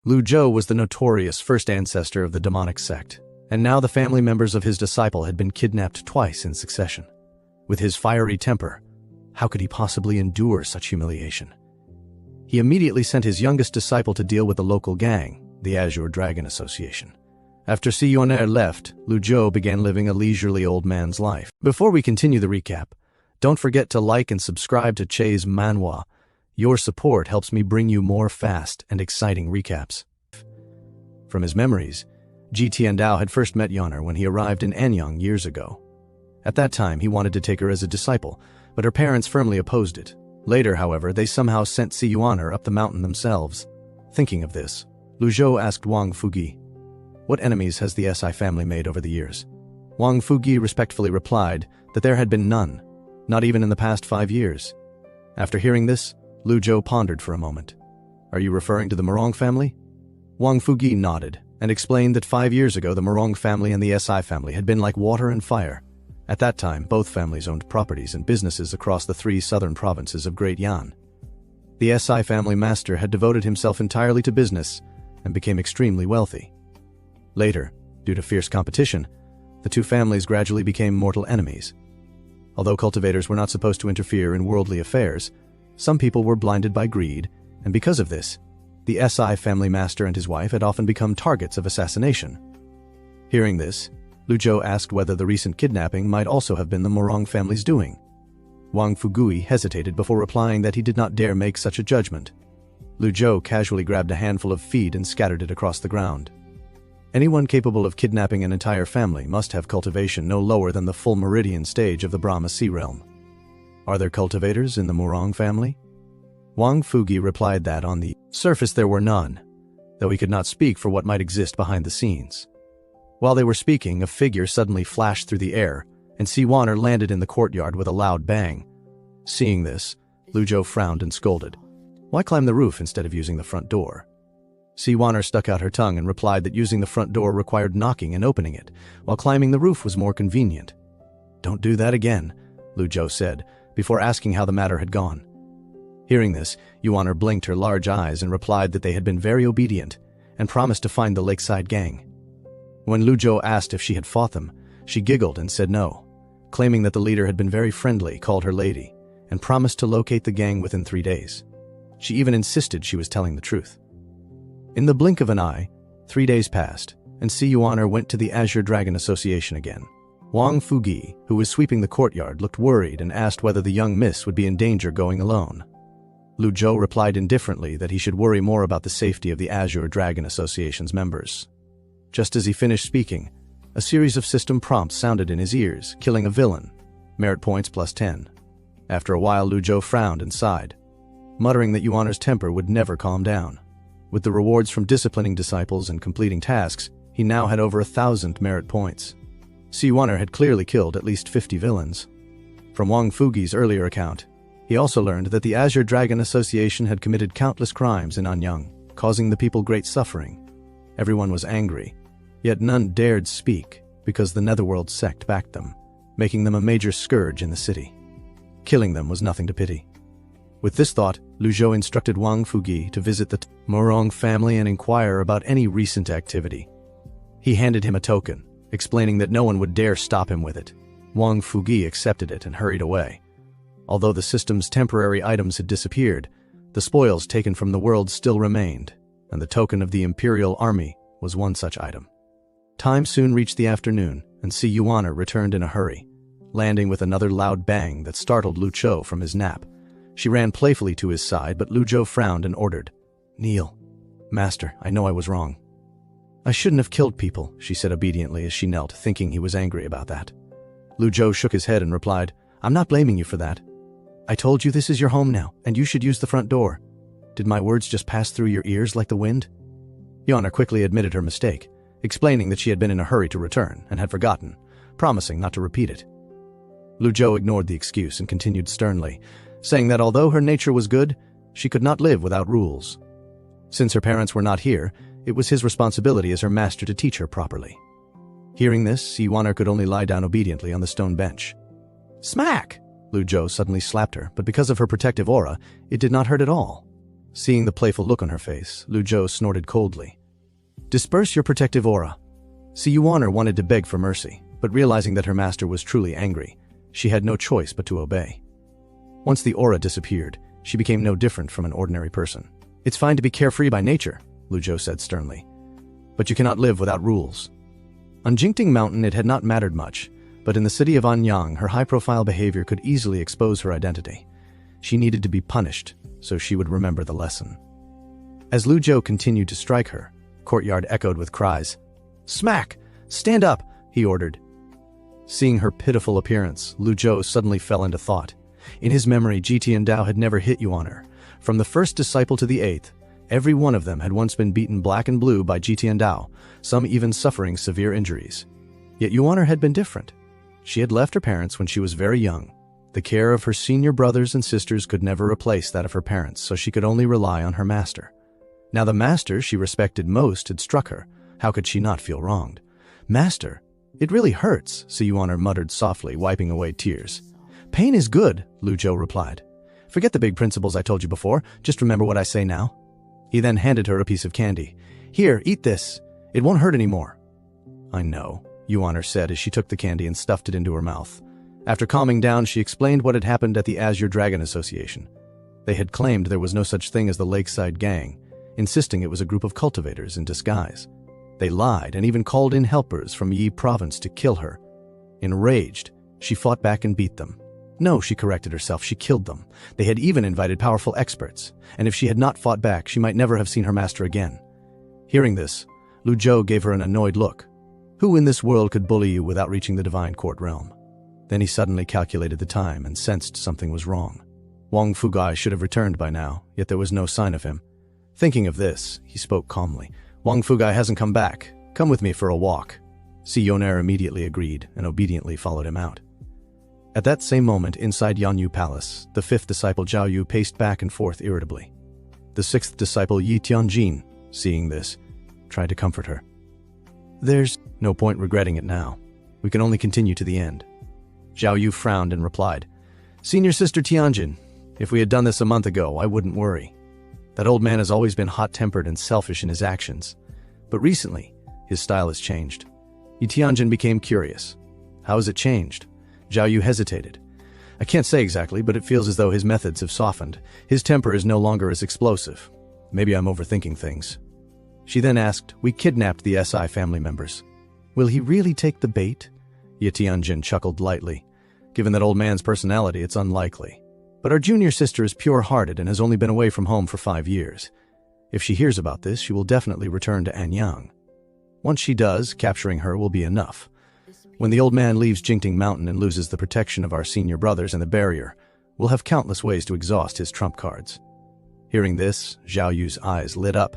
Lu Zhou was the notorious first ancestor of the demonic sect, and now the family members of his disciple had been kidnapped twice in succession. With his fiery temper, how could he possibly endure such humiliation? He immediately sent his youngest disciple to deal with the local gang, the Azure Dragon Association. After Si Yuaner left, Lu Zhou began living a leisurely old man's life. Before we continue the recap, don't forget to like and subscribe to Che's Manhwa. Your support helps me bring you more fast and exciting recaps. From his memories, Ji Tiandao had first met Yuaner when he arrived in Anyang years ago. At that time, he wanted to take her as a disciple, but her parents firmly opposed it. Later, however, they somehow sent Si Yuaner up the mountain themselves. Thinking of this, Lu Zhou asked Wang Fugi, "What enemies has the Si family made over the years?" Wang Fugi respectfully replied that there had been none, not even in the past 5 years. After hearing this, Lu Zhou pondered for a moment. "Are you referring to the Morong family?" Wang Fugi nodded and explained that 5 years ago the Morong family and the Si family had been like water and fire. At that time, both families owned properties and businesses across the 3 southern provinces of Great Yan. The Si family master had devoted himself entirely to business and became extremely wealthy. Later, due to fierce competition, the 2 families gradually became mortal enemies. Although cultivators were not supposed to interfere in worldly affairs, some people were blinded by greed, and because of this, the Si family master and his wife had often become targets of assassination. Hearing this, Lu Zhou asked whether the recent kidnapping might also have been the Morong family's doing. Wang Fugui hesitated before replying that he did not dare make such a judgment. Lu Zhou casually grabbed a handful of feed and scattered it across the ground. Anyone capable of kidnapping an entire family must have cultivation no lower than the full meridian stage of the Brahma Sea realm. Are there cultivators in the Morong family? Wang Fugi replied that on the surface there were none, though he could not speak for what might exist behind the scenes. While they were speaking, a figure suddenly flashed through the air, and Si Yuaner landed in the courtyard with a loud bang. Seeing this, Lu Zhou frowned and scolded. Why climb the roof instead of using the front door? Si Yuaner stuck out her tongue and replied that using the front door required knocking and opening it, while climbing the roof was more convenient. Don't do that again, Lu Zhou said, before asking how the matter had gone. Hearing this, Yuaner blinked her large eyes and replied that they had been very obedient and promised to find the lakeside gang. When Lu Zhou asked if she had fought them, she giggled and said no, claiming that the leader had been very friendly, called her lady, and promised to locate the gang within 3 days. She even insisted she was telling the truth. In the blink of an eye, 3 days passed, and Si Yuaner went to the Azure Dragon Association again. Wang Fugi, who was sweeping the courtyard, looked worried and asked whether the young miss would be in danger going alone. Lu Zhou replied indifferently that he should worry more about the safety of the Azure Dragon Association's members. Just as he finished speaking, a series of system prompts sounded in his ears, killing a villain. Merit points +10. After a while, Lu Zhou frowned and sighed, muttering that Yuaner's temper would never calm down. With the rewards from disciplining disciples and completing tasks, he now had over 1,000 merit points. Si Yuaner had clearly killed at least 50 villains. From Wang Fugi's earlier account, he also learned that the Azure Dragon Association had committed countless crimes in Anyang, causing the people great suffering. Everyone was angry, yet none dared speak because the Netherworld sect backed them, making them a major scourge in the city. Killing them was nothing to pity. With this thought, Lu Zhou instructed Wang Fugi to visit the Morong family and inquire about any recent activity. He handed him a token, explaining that no one would dare stop him with it. Wang Fugi accepted it and hurried away. Although the system's temporary items had disappeared, the spoils taken from the world still remained, and the token of the Imperial Army was one such item. Time soon reached the afternoon, and Si Yuaner returned in a hurry, landing with another loud bang that startled Lu Zhou from his nap. She ran playfully to his side, but Lu Zhou frowned and ordered, "Kneel. Master, I know I was wrong." "I shouldn't have killed people," she said obediently as she knelt, thinking he was angry about that. Lu Zhou shook his head and replied, "I'm not blaming you for that. I told you this is your home now, and you should use the front door. Did my words just pass through your ears like the wind?" Yuaner quickly admitted her mistake, explaining that she had been in a hurry to return and had forgotten, promising not to repeat it. Lu Zhou ignored the excuse and continued sternly, saying that although her nature was good, she could not live without rules. Since her parents were not here, it was his responsibility as her master to teach her properly. Hearing this, Si Yuaner could only lie down obediently on the stone bench. Smack! Lu Zhou suddenly slapped her, but because of her protective aura, it did not hurt at all. Seeing the playful look on her face, Lu Zhou snorted coldly. Disperse your protective aura. Si Yuan wanted to beg for mercy, but realizing that her master was truly angry, she had no choice but to obey. Once the aura disappeared, she became no different from an ordinary person. It's fine to be carefree by nature, Lu Zhou said sternly. But you cannot live without rules. On Jingting Mountain it had not mattered much, but in the city of Anyang her high-profile behavior could easily expose her identity. She needed to be punished, so she would remember the lesson. As Lu Zhou continued to strike her, courtyard echoed with cries. Smack! Stand up! He ordered. Seeing her pitiful appearance, Lu Zhou suddenly fell into thought. In his memory, Jitian Dao had never hit Yuan. From the first disciple to the 8th, every one of them had once been beaten black and blue by Jitian Dao, some even suffering severe injuries. Yet Yuan had been different. She had left her parents when she was very young. The care of her senior brothers and sisters could never replace that of her parents, so she could only rely on her master. Now the master she respected most had struck her. How could she not feel wronged? Master, it really hurts, Si Yuan muttered softly, wiping away tears. Pain is good, Lu Zhou replied. Forget the big principles I told you before, just remember what I say now. He then handed her a piece of candy. Here, eat this. It won't hurt anymore. I know, Yuan said as she took the candy and stuffed it into her mouth. After calming down, she explained what had happened at the Azure Dragon Association. They had claimed there was no such thing as the Lakeside Gang, insisting it was a group of cultivators in disguise. They lied and even called in helpers from Yi Province to kill her. Enraged, she fought back and beat them. No, she corrected herself, she killed them. They had even invited powerful experts, and if she had not fought back, she might never have seen her master again. Hearing this, Lu Zhou gave her an annoyed look. Who in this world could bully you without reaching the divine court realm? Then he suddenly calculated the time and sensed something was wrong. Wang Fugai should have returned by now, yet there was no sign of him. Thinking of this, he spoke calmly. Wang Fugai hasn't come back. Come with me for a walk. Si Yoner immediately agreed and obediently followed him out. At that same moment, inside Yanyu Palace, the 5th disciple Zhao Yu paced back and forth irritably. The 6th disciple Yi Tianjin, seeing this, tried to comfort her. There's no point regretting it now. We can only continue to the end. Zhao Yu frowned and replied, Senior Sister Tianjin, if we had done this a month ago, I wouldn't worry. That old man has always been hot-tempered and selfish in his actions. But recently, his style has changed. Yi Tianjin became curious. How has it changed? Zhao Yu hesitated. I can't say exactly, but it feels as though his methods have softened. His temper is no longer as explosive. Maybe I'm overthinking things. She then asked, We kidnapped the SI family members. Will he really take the bait? Yi Tianjin chuckled lightly. Given that old man's personality, it's unlikely. But our junior sister is pure-hearted and has only been away from home for 5 years. If she hears about this, she will definitely return to Anyang. Once she does, capturing her will be enough. When the old man leaves Jingting Mountain and loses the protection of our senior brothers and the barrier, we'll have countless ways to exhaust his trump cards. Hearing this, Zhao Yu's eyes lit up.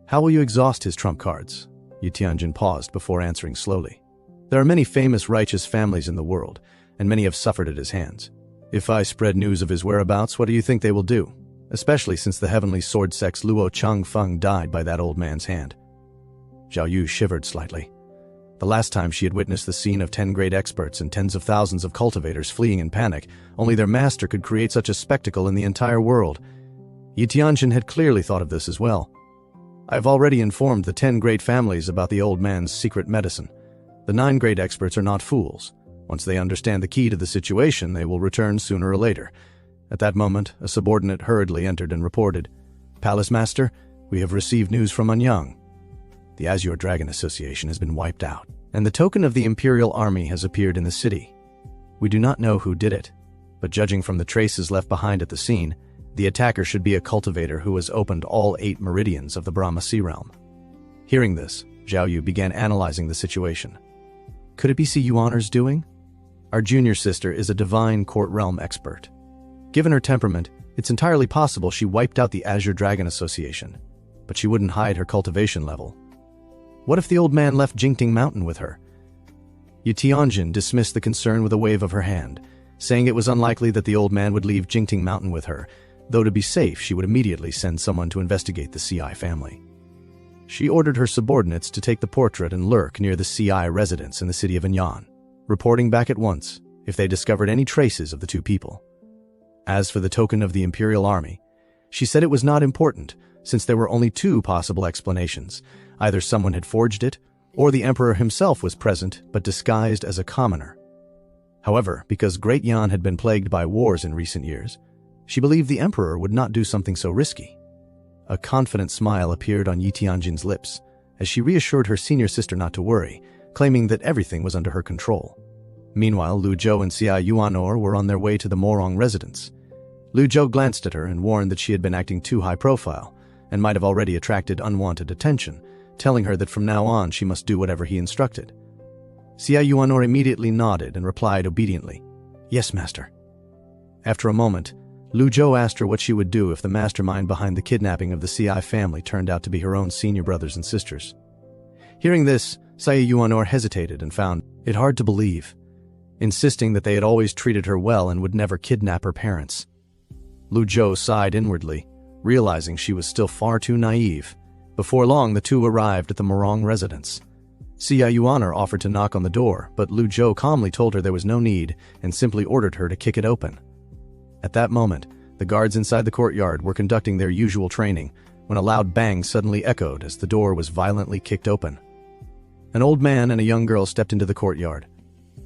How will you exhaust his trump cards? Yi Tianjin paused before answering slowly. There are many famous righteous families in the world, and many have suffered at his hands. If I spread news of his whereabouts, what do you think they will do? Especially since the heavenly sword sex Luo Changfeng died by that old man's hand. Zhao Yu shivered slightly. The last time she had witnessed the scene of 10 great experts and tens of thousands of cultivators fleeing in panic, only their master could create such a spectacle in the entire world. Yi Tianjin had clearly thought of this as well. I've already informed the 10 great families about the old man's secret medicine. The 9 great experts are not fools. Once they understand the key to the situation, they will return sooner or later. At that moment, a subordinate hurriedly entered and reported, Palace Master, we have received news from Anyang. The Azure Dragon Association has been wiped out, and the token of the Imperial Army has appeared in the city. We do not know who did it, but judging from the traces left behind at the scene, the attacker should be a cultivator who has opened all 8 meridians of the Brahma Sea Realm. Hearing this, Zhao Yu began analyzing the situation. Could it be Si Yuaner's doing? Our junior sister is a divine court realm expert. Given her temperament, it's entirely possible she wiped out the Azure Dragon Association, but she wouldn't hide her cultivation level. What if the old man left Jingting Mountain with her? Yi Tianjin dismissed the concern with a wave of her hand, saying it was unlikely that the old man would leave Jingting Mountain with her, though to be safe she would immediately send someone to investigate the CI family. She ordered her subordinates to take the portrait and lurk near the CI residence in the city of Anyan, reporting back at once if they discovered any traces of the 2 people. As for the token of the Imperial Army, She said it was not important, since there were only two possible explanations. Either someone had forged it, or the emperor himself was present but disguised as a commoner. However, because Great Yan had been plagued by wars in recent years, she believed the emperor would not do something so risky. A confident smile appeared on Yi Tianjin's lips as she reassured her senior sister not to worry, claiming that everything was under her control. Meanwhile, Lu Zhou and Xia Yuanor were on their way to the Morong residence. Lu Zhou glanced at her and warned that she had been acting too high profile and might have already attracted unwanted attention, telling her that from now on she must do whatever he instructed. Xia Yuanor immediately nodded and replied obediently, "Yes, master." After a moment, Lu Zhou asked her what she would do if the mastermind behind the kidnapping of the CI family turned out to be her own senior brothers and sisters. Hearing this, Xia Yuanor hesitated and found it hard to believe, insisting that they had always treated her well and would never kidnap her parents. Lu Zhou sighed inwardly, realizing she was still far too naive. Before long, the two arrived at the Morong residence. Xia Yuanor offered to knock on the door, but Lu Zhou calmly told her there was no need and simply ordered her to kick it open. At that moment, the guards inside the courtyard were conducting their usual training when a loud bang suddenly echoed as the door was violently kicked open. An old man and a young girl stepped into the courtyard,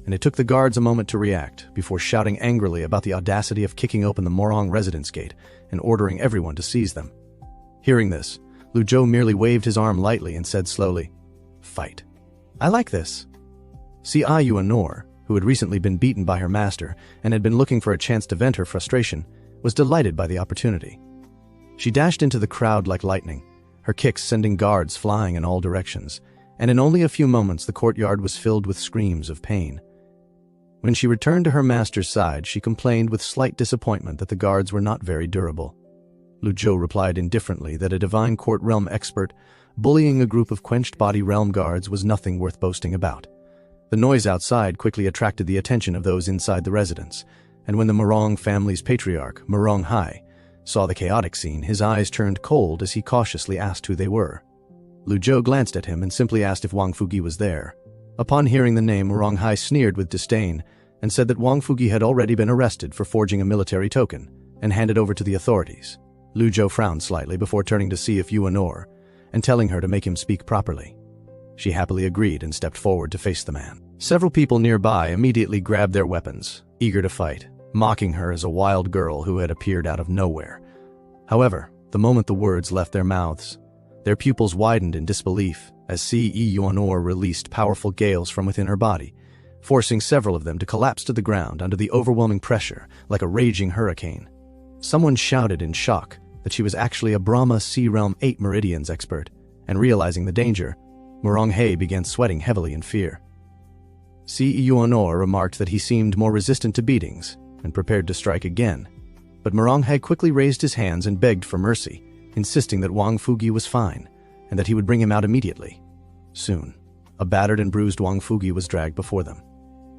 and it took the guards a moment to react before shouting angrily about the audacity of kicking open the Morong residence gate and ordering everyone to seize them. Hearing this, Lu Zhou merely waved his arm lightly and said slowly, "Fight. I like this." Xia Yuanor, who had recently been beaten by her master and had been looking for a chance to vent her frustration, was delighted by the opportunity. She dashed into the crowd like lightning, her kicks sending guards flying in all directions, and in only a few moments the courtyard was filled with screams of pain. When she returned to her master's side, she complained with slight disappointment that the guards were not very durable. Lu Zhou replied indifferently that a divine court realm expert bullying a group of quenched body realm guards was nothing worth boasting about. The noise outside quickly attracted the attention of those inside the residence, and when the Morong family's patriarch, Morong Hai, saw the chaotic scene, his eyes turned cold as he cautiously asked who they were. Lu Zhou glanced at him and simply asked if Wang Fugi was there. Upon hearing the name, Morong Hai sneered with disdain and said that Wang Fugi had already been arrested for forging a military token and handed over to the authorities. Lu Zhou frowned slightly before turning to see if Yuanor and telling her to make him speak properly. She happily agreed and stepped forward to face the man. Several people nearby immediately grabbed their weapons, eager to fight, mocking her as a wild girl who had appeared out of nowhere. However, the moment the words left their mouths, their pupils widened in disbelief as Xia Yuanor released powerful gales from within her body, forcing several of them to collapse to the ground under the overwhelming pressure like a raging hurricane. Someone shouted in shock that she was actually a Brahma Sea Realm 8 Meridians expert, and realizing the danger, Morong Hai began sweating heavily in fear. Xia Yuanor remarked that he seemed more resistant to beatings and prepared to strike again, but Morong Hai quickly raised his hands and begged for mercy, insisting that Wang Fugi was fine and that he would bring him out immediately. Soon, a battered and bruised Wang Fugi was dragged before them.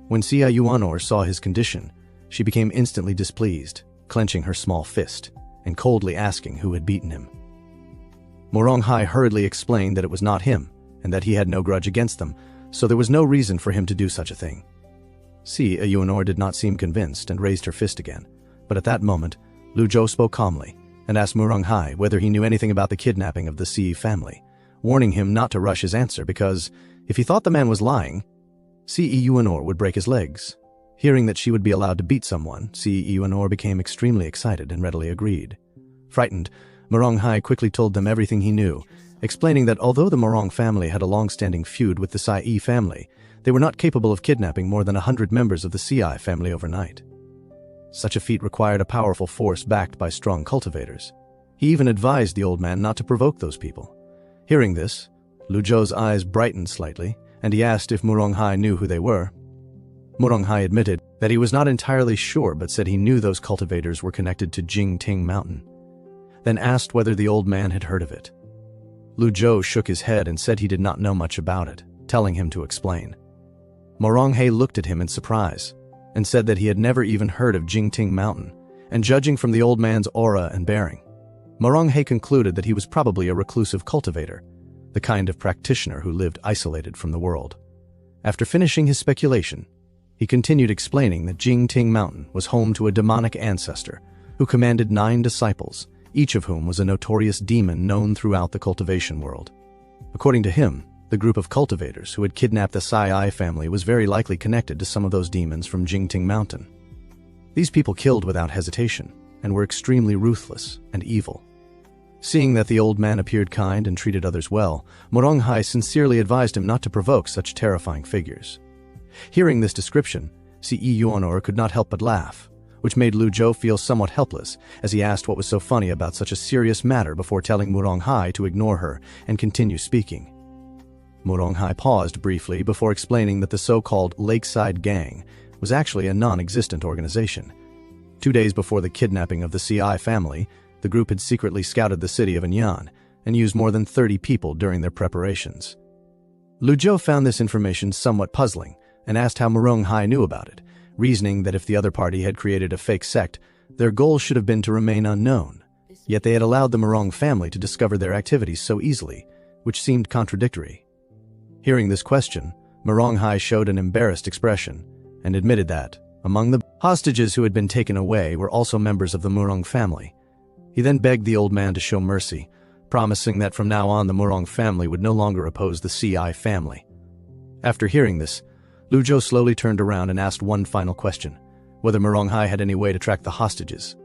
When Xia Yuanor saw his condition, she became instantly displeased, clenching her small fist and coldly asking who had beaten him. Morong Hai hurriedly explained that it was not him and that he had no grudge against them, so there was no reason for him to do such a thing. Xia Yuanor did not seem convinced and raised her fist again, but at that moment, Lu Zhou spoke calmly and asked Morong Hai whether he knew anything about the kidnapping of the Xi family, warning him not to rush his answer because, if he thought the man was lying, Xia Yuanor would break his legs. Hearing that she would be allowed to beat someone, Xia Yuanor became extremely excited and readily agreed. Frightened, Morong Hai quickly told them everything he knew, explaining that although the Morong family had a long-standing feud with the Sai family, they were not capable of kidnapping more than 100 members of the Ci family overnight. Such a feat required a powerful force backed by strong cultivators. He even advised the old man not to provoke those people. Hearing this, Lu Zhou's eyes brightened slightly, and he asked if Morong Hai knew who they were. Morong Hai admitted that he was not entirely sure but said he knew those cultivators were connected to Jingting Mountain, then asked whether the old man had heard of it. Lu Zhou shook his head and said he did not know much about it, telling him to explain. Morong Hai looked at him in surprise and said that he had never even heard of Jingting Mountain, and judging from the old man's aura and bearing, Morong Hai concluded that he was probably a reclusive cultivator, the kind of practitioner who lived isolated from the world. After finishing his speculation, he continued explaining that Jingting Mountain was home to a demonic ancestor who commanded 9 disciples each of whom was a notorious demon known throughout the cultivation world. According to him, the group of cultivators who had kidnapped the Sai family was very likely connected to some of those demons from Jingting Mountain. These people killed without hesitation and were extremely ruthless and evil. Seeing that the old man appeared kind and treated others well, Morong sincerely advised him not to provoke such terrifying figures. Hearing this description, Ce Yuanor could not help but laugh, which made Lu Zhou feel somewhat helpless as he asked what was so funny about such a serious matter before telling Morong to ignore her and continue speaking. Morong paused briefly before explaining that the so-called Lakeside Gang was actually a non-existent organization. 2 days before the kidnapping of the CI family, the group had secretly scouted the city of Anyan and used more than 30 people during their preparations. Lu Zhou found this information somewhat puzzling and asked how Morong knew about it, reasoning that if the other party had created a fake sect, their goal should have been to remain unknown. Yet they had allowed the Morong family to discover their activities so easily, which seemed contradictory. Hearing this question, Morong showed an embarrassed expression and admitted that, among the hostages who had been taken away were also members of the Morong family. He then begged the old man to show mercy, promising that from now on the Morong family would no longer oppose the CI family. After hearing this, Lu Zhou slowly turned around and asked one final question, whether Morong had any way to track the hostages.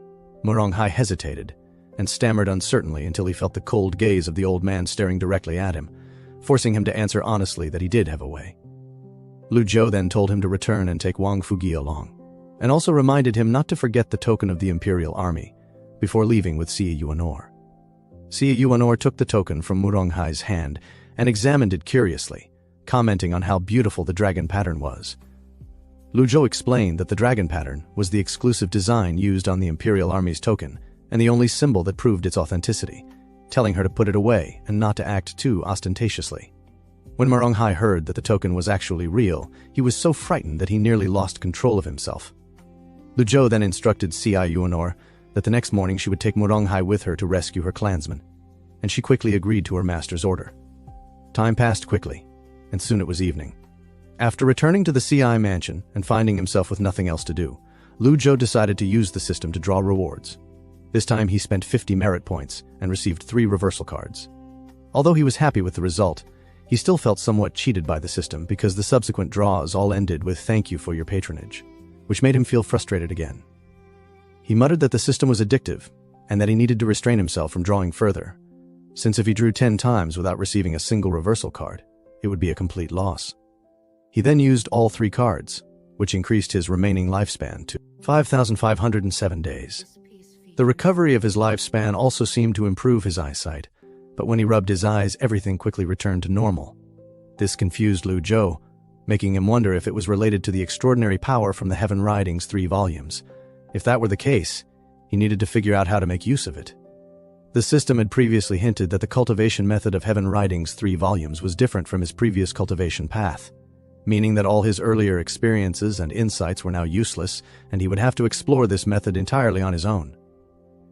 Morong hesitated and stammered uncertainly until he felt the cold gaze of the old man staring directly at him, forcing him to answer honestly that he did have a way. Lu Zhou then told him to return and take Wang Fugi along, and also reminded him not to forget the token of the Imperial Army before leaving with Ce Yuanor. Ce Yuanor took the token from Morong hand and examined it curiously, commenting on how beautiful the dragon pattern was. Lu Zhou explained that the dragon pattern was the exclusive design used on the Imperial Army's token and the only symbol that proved its authenticity, telling her to put it away and not to act too ostentatiously. When Morong heard that the token was actually real, he was so frightened that he nearly lost control of himself. Lu Zhou then instructed Ce Yuanor that the next morning she would take Morong with her to rescue her clansmen, and she quickly agreed to her master's order. Time passed quickly, and soon it was evening. After returning to the CI mansion and finding himself with nothing else to do, Lu Zhou decided to use the system to draw rewards. This time he spent 50 merit points and received 3 reversal cards. Although he was happy with the result, he still felt somewhat cheated by the system because the subsequent draws all ended with "thank you for your patronage," which made him feel frustrated again. He muttered that the system was addictive and that he needed to restrain himself from drawing further, since if he drew 10 times without receiving a single reversal card, it would be a complete loss. He then used all 3 cards, which increased his remaining lifespan to 5,507 days. The recovery of his lifespan also seemed to improve his eyesight, but when he rubbed his eyes, everything quickly returned to normal. This confused Lu Zhou, making him wonder if it was related to the extraordinary power from the Heaven Writings 3 volumes. If that were the case, he needed to figure out how to make use of it. The system had previously hinted that the cultivation method of Heaven Writings 3 volumes was different from his previous cultivation path, meaning that all his earlier experiences and insights were now useless, and he would have to explore this method entirely on his own.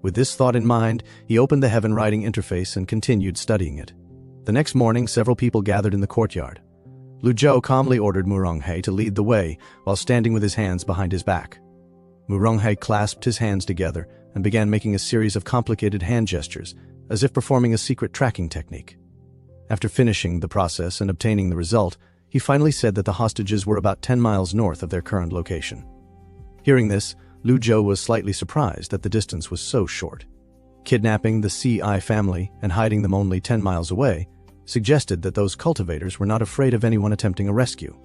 With this thought in mind, he opened the Heaven Writing interface and continued studying it. The next morning, several people gathered in the courtyard. Lu Zhou calmly ordered Morong to lead the way while standing with his hands behind his back. Morong clasped his hands together and began making a series of complicated hand gestures, as if performing a secret tracking technique. After finishing the process and obtaining the result, he finally said that the hostages were about 10 miles north of their current location. Hearing this, Lu Zhou was slightly surprised that the distance was so short. Kidnapping the CI family and hiding them only 10 miles away suggested that those cultivators were not afraid of anyone attempting a rescue,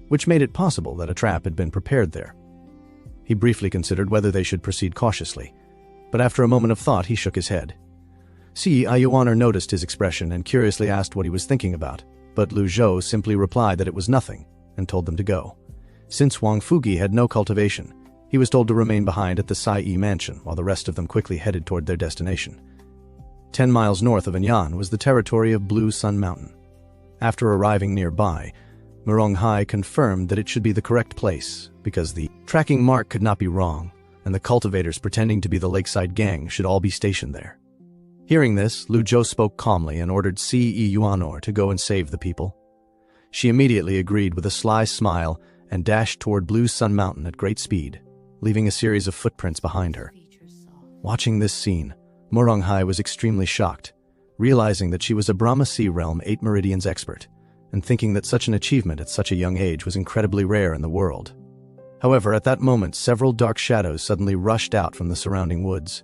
which made it possible that a trap had been prepared there. He briefly considered whether they should proceed cautiously, but after a moment of thought he shook his head. Ce Yuanor noticed his expression and curiously asked what he was thinking about, but Lu Zhou simply replied that it was nothing and told them to go. Since Wang Fugi had no cultivation, he was told to remain behind at the Sai mansion while the rest of them quickly headed toward their destination. 10 miles north of Anyan was the territory of Blue Sun Mountain. After arriving nearby, Morong confirmed that it should be the correct place because the tracking mark could not be wrong, and the cultivators pretending to be the Lakeside Gang should all be stationed there. Hearing this, Lu Zhou spoke calmly and ordered Ce Yuanor to go and save the people. She immediately agreed with a sly smile and dashed toward Blue Sun Mountain at great speed, leaving a series of footprints behind her. Watching this scene, Moronghai was extremely shocked, realizing that she was a Brahma Sea Realm 8 Meridians expert, and thinking that such an achievement at such a young age was incredibly rare in the world. However, at that moment, several dark shadows suddenly rushed out from the surrounding woods.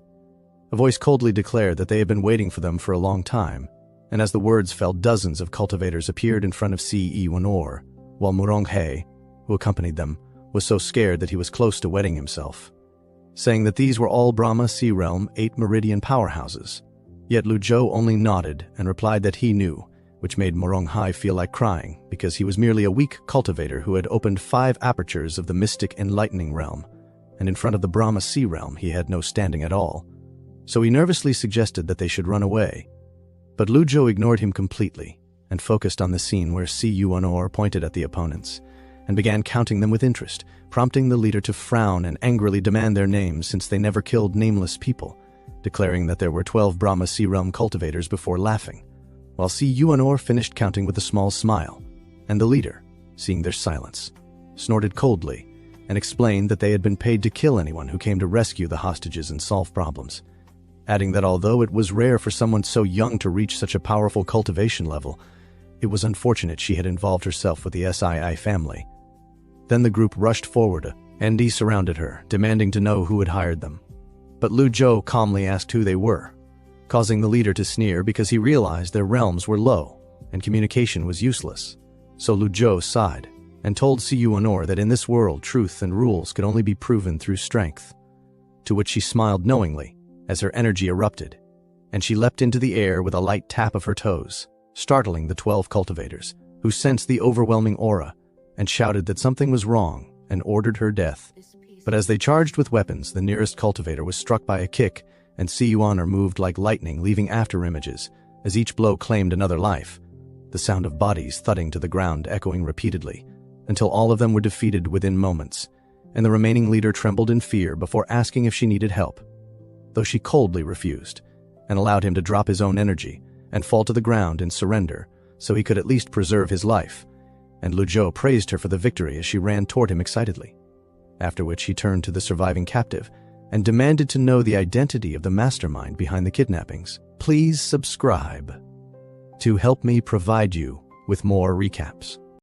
A voice coldly declared that they had been waiting for them for a long time, and as the words fell, dozens of cultivators appeared in front of Ce-Wanor, while Moronghai, who accompanied them, was so scared that he was close to wetting himself, saying that these were all Brahma Sea Realm 8 Meridian powerhouses. Yet Lu Zhou only nodded and replied that he knew, which made Moronghai feel like crying, because he was merely a weak cultivator who had opened 5 apertures of the mystic enlightening realm, and in front of the Brahma Sea Realm he had no standing at all. So he nervously suggested that they should run away. But Lu Zhou ignored him completely and focused on the scene where Ce-Wanor pointed at the opponents and began counting them with interest, prompting the leader to frown and angrily demand their names since they never killed nameless people, declaring that there were 12 Brahma Sea Realm cultivators before laughing, while Ce-Wanor finished counting with a small smile, and the leader, seeing their silence, snorted coldly and explained that they had been paid to kill anyone who came to rescue the hostages and solve problems, adding that although it was rare for someone so young to reach such a powerful cultivation level, it was unfortunate she had involved herself with the Sii family. Then the group rushed forward and surrounded her, demanding to know who had hired them. But Lu Zhou calmly asked who they were, causing the leader to sneer because he realized their realms were low and communication was useless. So Lu Zhou sighed and told Ce-Wanor that in this world truth and rules could only be proven through strength, to which she smiled knowingly as her energy erupted, and she leapt into the air with a light tap of her toes, startling the 12 cultivators, who sensed the overwhelming aura and shouted that something was wrong and ordered her death. But as they charged with weapons, the nearest cultivator was struck by a kick, and Ce-Wanor moved like lightning, leaving after images as each blow claimed another life, the sound of bodies thudding to the ground echoing repeatedly, until all of them were defeated within moments, and the remaining leader trembled in fear before asking if she needed help, though she coldly refused, and allowed him to drop his own energy and fall to the ground in surrender so he could at least preserve his life, and Lu Zhou praised her for the victory as she ran toward him excitedly, after which he turned to the surviving captive and demanded to know the identity of the mastermind behind the kidnappings. Please subscribe to help me provide you with more recaps.